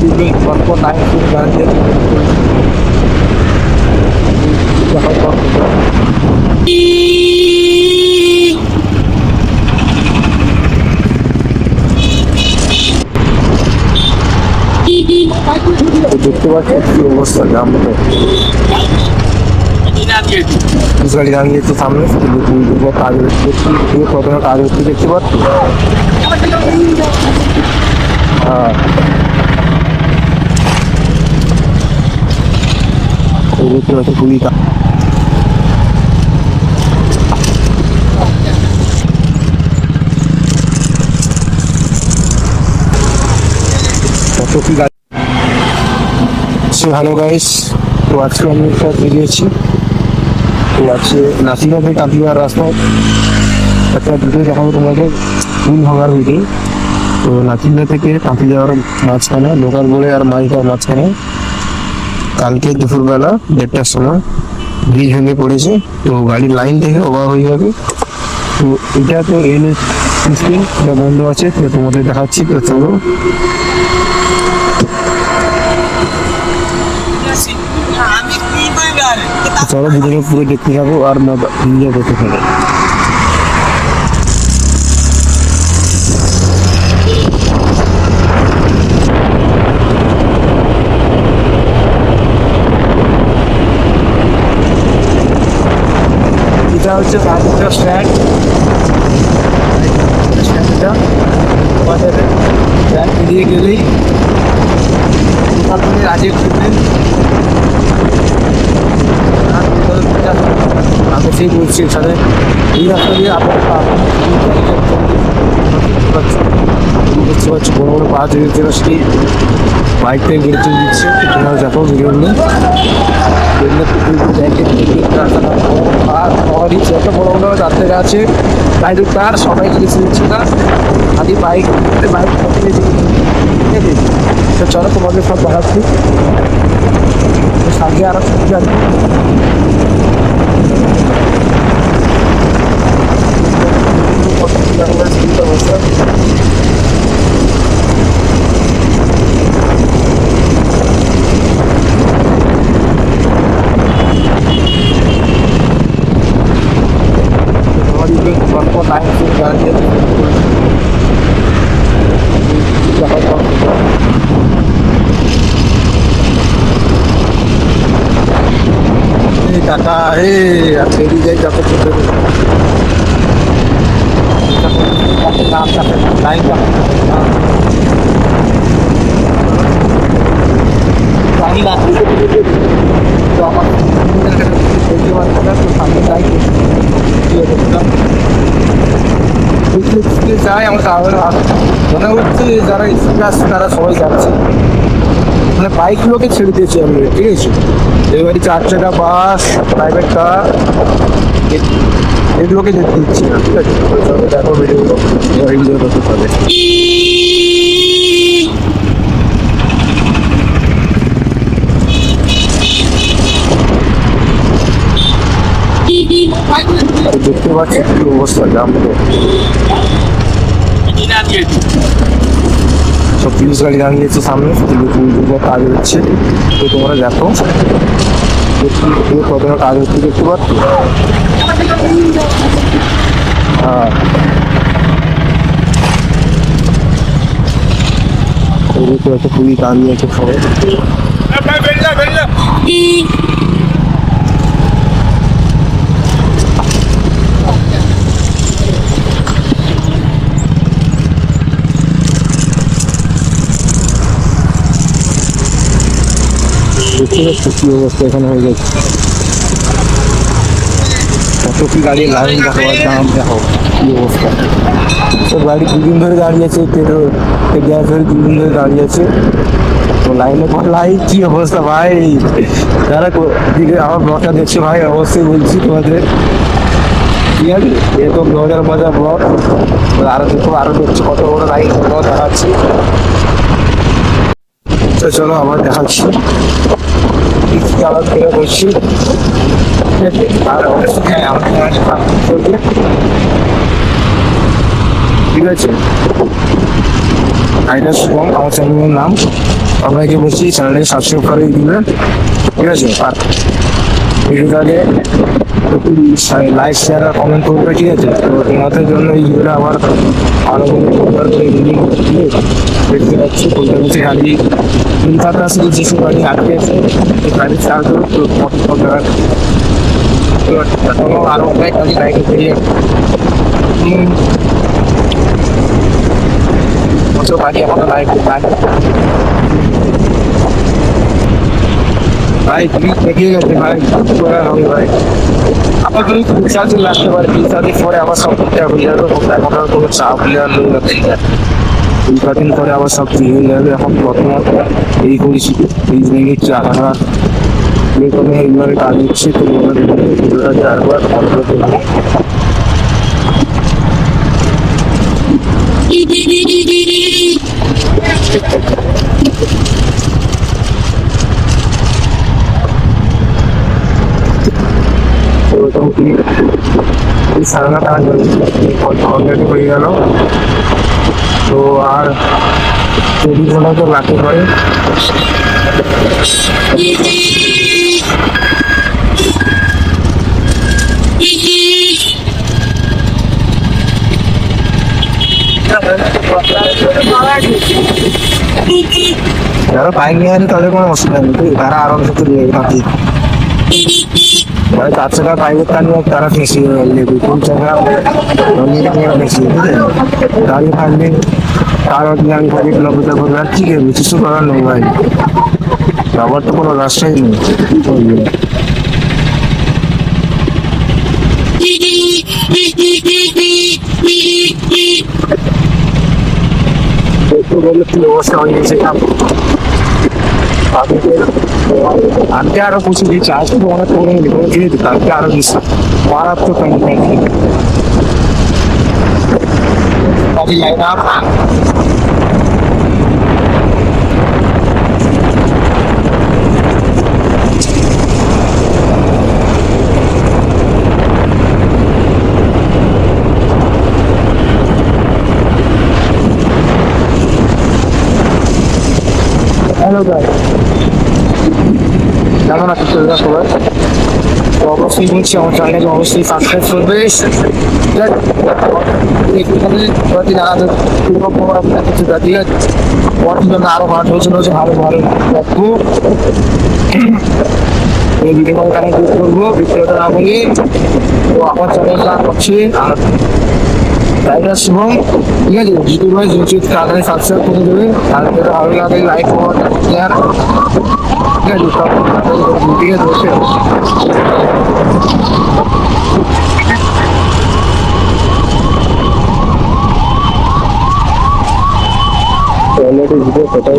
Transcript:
উঠবে পরপর লাইন শুরু গাড়ি দিয়ে দেখতে পাচ্ছি কি অবস্থা গ্রামে গাড়ি দাঁড়িয়েছে সামনে কাজ হচ্ছে প্রথমে কাজ হচ্ছে দেখতে পাচ্ছি। হ্যাঁ দেখতে পাচ্ছি খুবই কত কি গাড়ি। হ্যালো গাইস, তো আজকে আমি একটা বেরিয়েছি, তো আছে নাসিকা থেকে কাঁপিয়ার রাস্তায় একটা ভিডিও দেখাবো তোমাদের, ফুল ভাঙার ভিডিও। তো নাচিন্দা থেকে কাঁপি যাওয়ার মাঝখানে লোকাল বলে আর মাইকার মাঝখানে কালকে দুপুরবেলা 1:30টার সময় ব্রিজ ভেঙে পড়েছে। তো গাড়ির লাইন থেকে ওভার হয়ে যাবে। তো এটা তো NH সিস্টেম এটা বন্ধ আছে, তো তোমাদের দেখাচ্ছি। তো চলো চলো ভিডিও পুরো দেখতে যাবো আর এনজয় করতে থাকো। এটা হচ্ছে বাবুটা স্ট্যান্ড, স্ট্যান্ডটা আমাদের স্ট্যান্ড পেরিয়ে গেলেই রাজের ট্রিটমেন্ট। আমি সেই বলছি এখানে এই রাস্তা দিয়ে দেখতে পাচ্ছি বড় বড় পাহাড় দেখতে পাচ্ছি, বাইকটা গেড়ে চলে দিচ্ছে। তোমরা দেখো ভিডিও নিয়ে এত বড় বড় রাস্তায় আছে, গাড়ির কার সবাই গেছে দিচ্ছে না, খালি বাইক বাইক তো চলো তোমাদের সব দেখাচ্ছি। সামনে আরো সুবিধা আছে, টাটা হে আর বেরিয়ে যাই যত লাইন গাড়ি লাগছে তো আমার বলতে পারছি না, তো সামনে যাই যাই আমার মনে হচ্ছে যারা স্কুলে আসছে তারা সবাই যাচ্ছে, মানে বাইকগুলোকে ছেড়ে দিয়েছি আমি, ঠিক আছে। এবারে 4 চাকা বাস প্রাইভেট কার এগুলোকে যেতে দিচ্ছি না, ঠিক আছে। দেখো ভিডিওগুলো এনজয় করতে পারবে। দেখতে পাচ্ছি কি অবস্থা গ্রামে, সব পুলিশ গাড়ি দাঁড়িয়েছে সামনে, কাজ হচ্ছে। তো তোমরা দেখো প্রথমে কাজ হচ্ছে দেখতে পাচ্ছ। হ্যাঁ দেখতে পাচ্ছ পুলিশ দাঁড়িয়ে আছে সবাই। দেখতে পাচ্ছ কি অবস্থা এখানে হয়ে যাচ্ছে, কত কি গাড়ি লাইন দেখো, দাম দেখো কি অবস্থা। সব গাড়ি 2 দিন ধরে দাঁড়িয়ে আছে, গ্যাস ধরে 2 দিন ধরে দাঁড়িয়ে আছে। তো লাইনে পর লাইন কি অবস্থা ভাই, যারা দিকে আমার ব্লগটা দেখছে ভাই অবশ্যই বলছি তোমাদের, ঠিক আছে। এরকম 2000 বাজার ব্লগ আরো দেখো, আরো দেখছি কত বড় লাইন দেখাচ্ছি। তো চলো আবার দেখাচ্ছি আবার ফেরত করছি। আর অবশ্যই ঠিক আছে, আইডা শুভম আমার চ্যানেলের নাম। সবাইকে বলছি চ্যানেলটাকে সাবস্ক্রাইব করে দিবেন, ঠিক আছে? আর ভিডিওটাকে একটু লাইক শেয়ার আর কমেন্ট করবে, ঠিক আছে? তো তোমাদের জন্য এই ভিডিওটা আবার ভালো করে রিডিং দেখতে পাচ্ছি কলকাতা গাড়ি কলকাতা শুধু যেসব গাড়ি আটকে আছে এই গাড়ির চার্জ তো টাকা আরো অনেক গাড়ি বাইকে বেরিয়ে বছর বাকি এখনো লাইভ ভাই তুমি দেখে গেছে ভাই করা হবে ভাই। আবার তুমি চার্জ লাগতে পারে 2 দিন পরে আবার সব ঠিকঠাক হয়ে যাবে, এখন আর কোনো চাপ নেওয়ার লোক লাগছে না। 2 দিন পরে আবার সব ঠিক হয়ে যাবে। এখন বর্তমান এই পরিস্থিতি এই জিনিসে চাকা এরকম এইভাবে কাজ হচ্ছে। তো ভিডিওটা চারবার বন্ধ করবে। মোটামুটি এই সারাটা কাজ অলরেডি হয়ে গেল। তো আর 24 ঘন্টা তো লাগতে পারে। যারা বাইক নিয়ে আসে তাদের কোনো অসুবিধা নেই, তারা আরামসে চলে যাবে বাকি। মানে 4 চাকা বাইকের টানি তারা ফেঁসে নেবে, 3 চাকা ফেঁসে বুঝলেন? গাড়ি থাকলে তার আমি গাড়ি লবতা করবে আর কি করবে, কিছু করার নেই ভাই। আবার তো কোনো রাস্তাই নেই, কি করবে? একটু বললে কি অবস্থা হয়ে গেছে আমি আরো পুষি দিচ্ছি, আজকে তো অনেক করে দিয়ে দিত কালকে আরো দিচ্ছি মারাত্মক লাইন আপ। হ্যালো ভাই, কেমন আছো সবাই? তো অবশ্যই বলছি আমার চ্যানেলটাকে অবশ্যই সাবস্ক্রাইব করবে। আরো ভালো হয়েছিল যে ভালো ভালো দেখবো এই ভিডিও কানেক্ট করবো ভিডিওটা না বলে। তো আমার চ্যানেলটা হচ্ছে আর টাইগার শুভম, ঠিক আছে? ইউটিউব হয় ইউটিউব তাড়াতাড়ি সাবস্ক্রাইব করে দেবে। আর যেটা ভালো লাগে লাইক কমেন্ট শেয়ার, ঠিক আছে? সব ঠিক আছে অলরেডি ভিডিও কোথায়